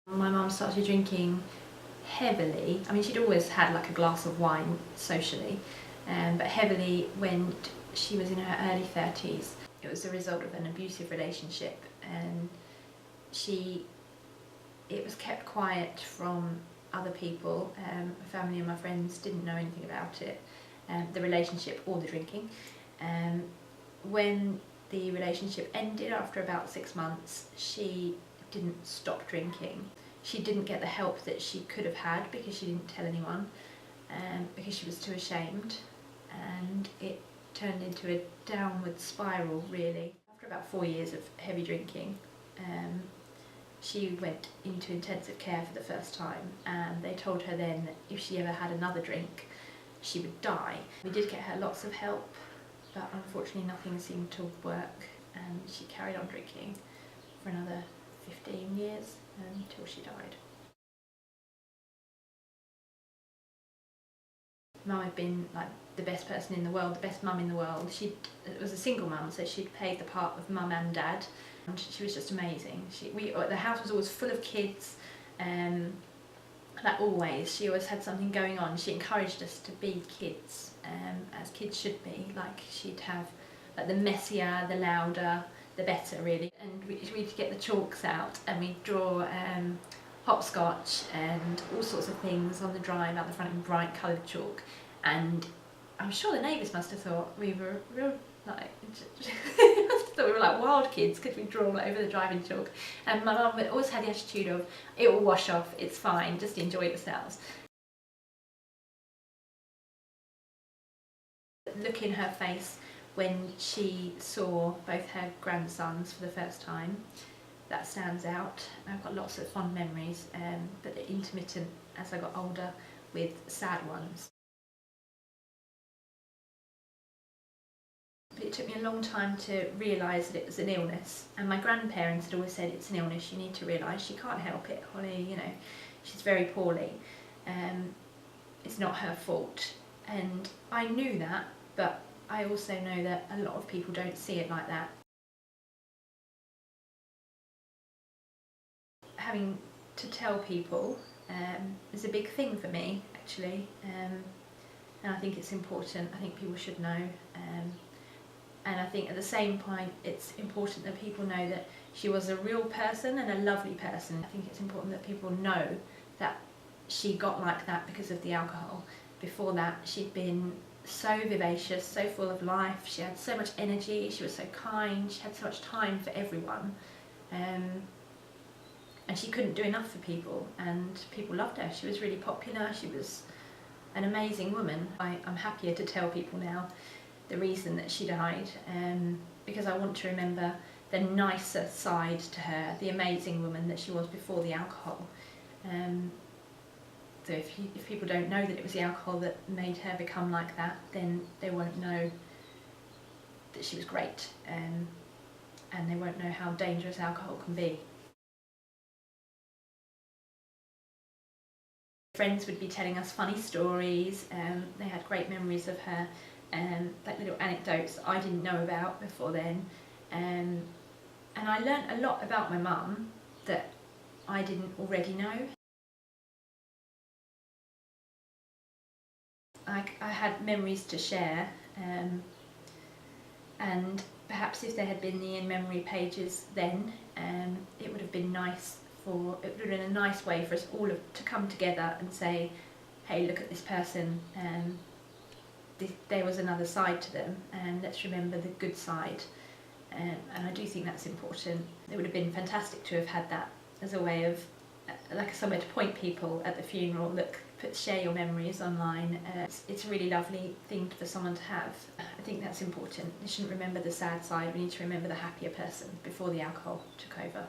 My mum started drinking heavily. I mean, she'd always had like a glass of wine socially, but heavily when she was in her early 30s. It was the result of an abusive relationship, and it was kept quiet from other people. My family and my friends didn't know anything about it, the relationship or the drinking. When the relationship ended after about 6 months, she didn't stop drinking. She didn't get the help that she could have had because she didn't tell anyone, because she was too ashamed, and it turned into a downward spiral really. After about 4 years of heavy drinking, she went into intensive care for the first time, and they told her then that if she ever had another drink, she would die. We did get her lots of help, but unfortunately nothing seemed to work, and she carried on drinking for another 15 years until she died. Mum had been like the best person in the world, the best mum in the world. She was a single mum, so she'd played the part of mum and dad, and she was just amazing. The house was always full of kids, like always. She always had something going on. She encouraged us to be kids, as kids should be. Like she'd have like the messier, the louder, the better really. And we'd get the chalks out and we'd draw hopscotch and all sorts of things on the drive out the front in bright coloured chalk, and I'm sure the neighbours must have thought we were real like thought we were like wild kids because we draw all over the drive in chalk. And my mum always had the attitude of, it will wash off, it's fine, just enjoy yourselves. Look in her face when she saw both her grandsons for the first time, that stands out. I've got lots of fond memories, but they're intermittent as I got older with sad ones. But it took me a long time to realise that it was an illness, and my grandparents had always said, it's an illness, you need to realise she can't help it, Holly, you know, she's very poorly, it's not her fault. And I knew that, but I also know that a lot of people don't see it like that. Having to tell people is a big thing for me actually, and I think it's important. I think people should know, and I think at the same point it's important that people know that she was a real person and a lovely person. I think it's important that people know that she got like that because of the alcohol. Before that she'd been so vivacious, so full of life, she had so much energy, she was so kind, she had so much time for everyone. And she couldn't do enough for people, and people loved her. She was really popular, she was an amazing woman. I'm happier to tell people now the reason that she died, because I want to remember the nicer side to her, the amazing woman that she was before the alcohol. So if people don't know that it was the alcohol that made her become like that, then they won't know that she was great, and they won't know how dangerous alcohol can be. Friends would be telling us funny stories, they had great memories of her, like little anecdotes that I didn't know about before then, and I learnt a lot about my mum that I didn't already know. I had memories to share, and perhaps if there had been the in-memory pages then, it would have been nice. It would have been a nice way for us all to come together and say, hey, look at this person, there was another side to them, and let's remember the good side. And I do think that's important. It would have been fantastic to have had that as a way of, like somewhere to point people at the funeral, look, share your memories online. It's a really lovely thing for someone to have. I think that's important. We shouldn't remember the sad side, we need to remember the happier person before the alcohol took over.